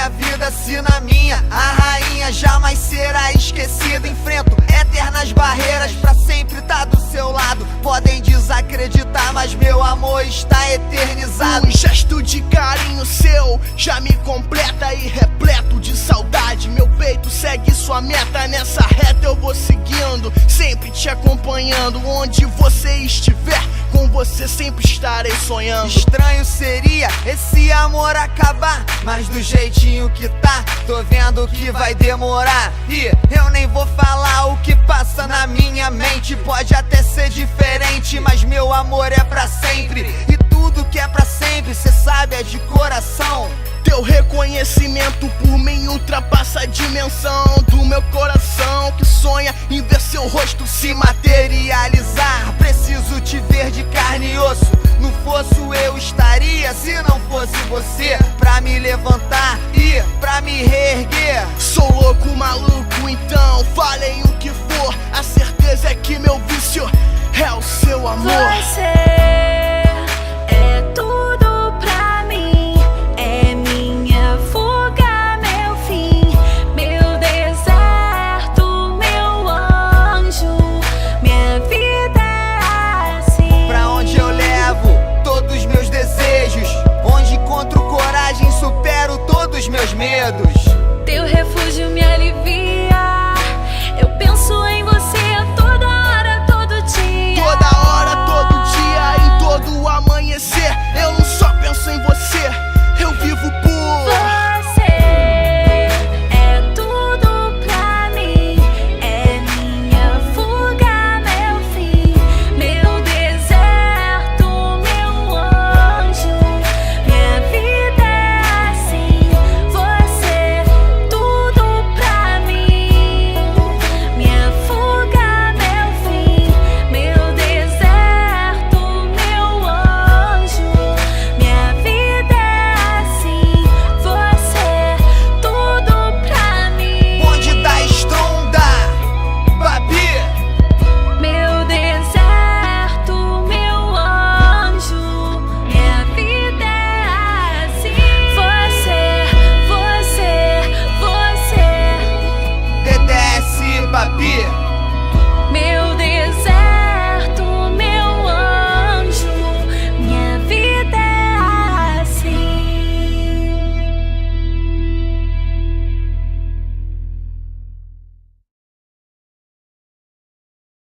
minha vida se na minha a rainha jamais será esquecida. Enfrento eternas barreiras pra sempre tá do seu lado. Podem desacreditar, mas meu amor está eternizado. Um gesto de carinho seu já me completa e repleto de saudade. Meu peito segue sua meta, nessa reta eu vou seguindo, sempre te acompanhando. Onde você estiver, com você sempre estarei sonhando. Estranho seria esse amor acabar, mas do jeitinho que tá, tô vendo que vai demorar. E eu nem vou falar o que passa na minha mente. Pode até ser diferente, mas meu amor é pra sempre. E tudo que é pra sempre, cê sabe, é de coração. Teu reconhecimento por mim ultrapassa a dimensão do meu coração, que sonha em ver seu rosto se materializar. Preciso te ver de carne e osso. No fosso eu estaria, se não fosse você pra me levantar.